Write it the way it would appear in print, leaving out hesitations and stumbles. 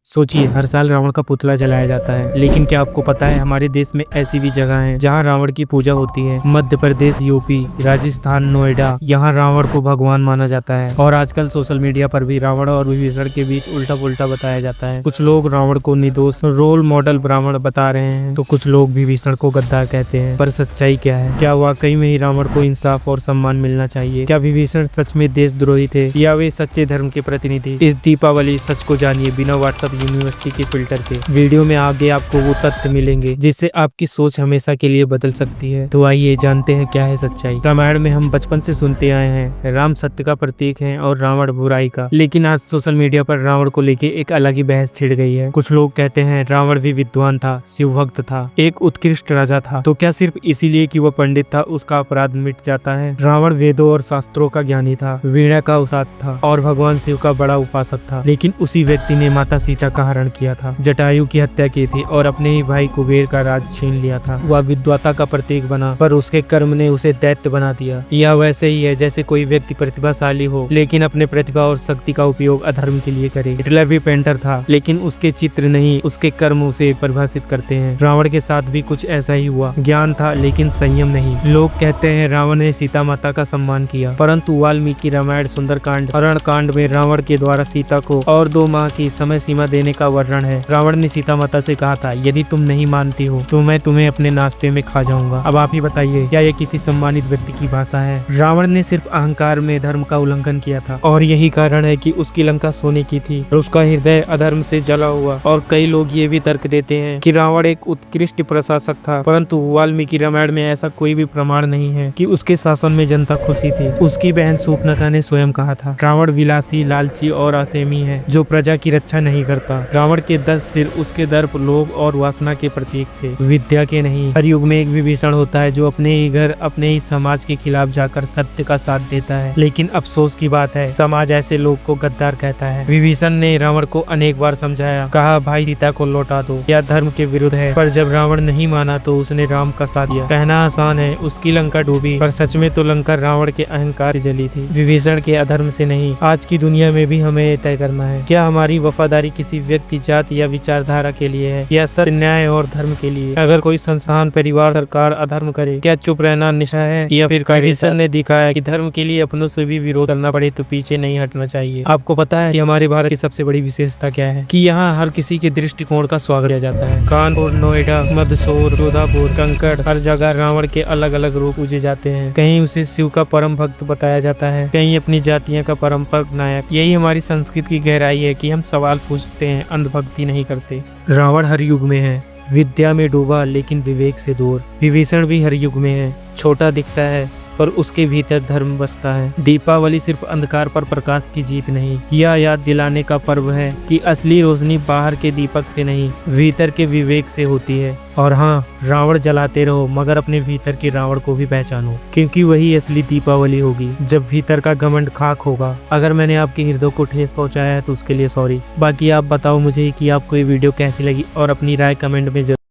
सोचिए, हर साल रावण का पुतला जलाया जाता है, लेकिन क्या आपको पता है हमारे देश में ऐसी भी जगह हैं जहां रावण की पूजा होती है। मध्य प्रदेश, यूपी, राजस्थान, नोएडा, यहां रावण को भगवान माना जाता है। और आजकल सोशल मीडिया पर भी रावण और विभीषण के बीच उल्टा पुल्टा बताया जाता है। कुछ लोग रावण को निर्दोष रोल मॉडल ब्राह्मण बता रहे हैं, तो कुछ लोग विभीषण को गद्दार कहते हैं। पर सच्चाई क्या है? क्या वाकई में ही रावण को इंसाफ और सम्मान मिलना चाहिए? क्या विभीषण सच में देशद्रोही थे या वे सच्चे धर्म के प्रतिनिधि? इस दीपावली सच को जानिए बिना व्हाट्सएप यूनिवर्सिटी के फिल्टर के। वीडियो में आगे आपको वो तथ्य मिलेंगे जिससे आपकी सोच हमेशा के लिए बदल सकती है। तो आइए जानते हैं क्या है सच्चाई। रामायण में हम बचपन से सुनते आए हैं, राम सत्य का प्रतीक है और रावण बुराई का। लेकिन आज सोशल मीडिया पर रावण को लेके एक अलग ही बहस छिड़ गई है। कुछ लोग कहते हैं रावण भी विद्वान था, शिव भक्त था, एक उत्कृष्ट राजा था, तो क्या सिर्फ इसीलिए कि वह पंडित था उसका अपराध मिट जाता है? रावण वेदों और शास्त्रों का ज्ञानी था, वीणा का उस्ताद था और भगवान शिव का बड़ा उपासक था। लेकिन उसी व्यक्ति ने माता सीता का हरण किया था, जटायु की हत्या की थी और अपने ही भाई कुबेर का राज छीन लिया था। वह विद्वता का प्रतीक बना, पर उसके कर्म ने उसे दैत्य बना दिया। यह वैसे ही है जैसे कोई व्यक्ति प्रतिभाशाली हो लेकिन अपने प्रतिभा और शक्ति का उपयोग अधर्म के लिए करे। हिटलर भी पेंटर था, लेकिन उसके चित्र नहीं उसके कर्म उसे परिभाषित करते हैं। रावण के साथ भी कुछ ऐसा ही हुआ। ज्ञान था लेकिन संयम नहीं। लोग कहते हैं रावण ने सीता माता का सम्मान किया, परंतु वाल्मीकि रामायण सुंदरकांड हरण कांड में रावण के द्वारा सीता को और 2 माह की समय सीमा देने का वर्णन है। रावण ने सीता माता से कहा था, यदि तुम नहीं मानती हो तो मैं तुम्हें अपने नाश्ते में खा जाऊंगा। अब आप ही बताइए, क्या यह किसी सम्मानित व्यक्ति की भाषा है? रावण ने सिर्फ अहंकार में धर्म का उल्लंघन किया था और यही कारण है कि उसकी लंका सोने की थी और उसका हृदय अधर्म से जला हुआ। और कई लोग ये भी तर्क देते हैं कि रावण एक उत्कृष्ट प्रशासक था, परंतु वाल्मीकि रामायण में ऐसा कोई भी प्रमाण नहीं है कि उसके शासन में जनता खुशी थी। उसकी बहन शूर्पणखा ने स्वयं कहा था, रावण विलासी, लालची और असेमी है जो प्रजा की रक्षा नहीं करता। रावण के 10 सिर उसके दर्प, लोभ और वासना के प्रतीक थे, विद्या के नहीं। हर युग में एक विभीषण होता है जो अपने ही घर, अपने ही समाज के खिलाफ जाकर सत्य का साथ देता है। लेकिन अफसोस की बात है, समाज ऐसे लोग को गद्दार कहता है। विभीषण ने रावण को अनेक बार समझाया, कहा भाई सीता को लौटा दो, यह धर्म के विरुद्ध है। पर जब रावण नहीं माना तो उसने राम का साथ दिया। कहना आसान है, उसकी लंका डूबी, पर सच में तो लंका रावण के अहंकार से जली थी, विभीषण के अधर्म से नहीं। आज की दुनिया में भी हमें ये तय करना है, क्या हमारी वफादारी किसी व्यक्ति, जाति या विचारधारा के लिए है या सत्य, न्याय और धर्म के लिए? अगर कोई संस्थान, परिवार, सरकार अधर्म करे, क्या चुप रहना निशा है? या फिर विभीषण ने दिखाया कि धर्म के लिए अपनों से भी विरोध करना पड़े तो पीछे नहीं हटना चाहिए। आपको पता है कि हमारे भारत की सबसे बड़ी विशेषता क्या है? कि यहाँ हर किसी के दृष्टिकोण का स्वागत किया जाता है। कानपुर, नोएडा, मंदसौर, जोधापुर, कंकड़, हर जगह रावण के अलग अलग रूप पूजे जाते हैं। कहीं उसे शिव का परम भक्त बताया जाता है, कहीं अपनी जातियों का परंपरा नायक। यही हमारी संस्कृति की गहराई है कि हम सवाल पूछते हैं, अंधभक्ति नहीं करते। रावण हर युग में है, विद्या में डूबा लेकिन विवेक से दूर। विभीषण भी हर युग में है, छोटा दिखता है पर उसके भीतर धर्म बसता है। दीपावली सिर्फ अंधकार पर प्रकाश की जीत नहीं, यह याद दिलाने का पर्व है कि असली रोशनी बाहर के दीपक से नहीं, भीतर के विवेक से होती है। और हाँ, रावण जलाते रहो मगर अपने भीतर के रावण को भी पहचानो, क्योंकि वही असली दीपावली होगी जब भीतर का घमंड खाक होगा। अगर मैंने आपके हृदय को ठेस पहुंचाया है तो उसके लिए सॉरी। बाकी आप बताओ मुझे कि आपको ये वीडियो कैसी लगी और अपनी राय कमेंट में जरूर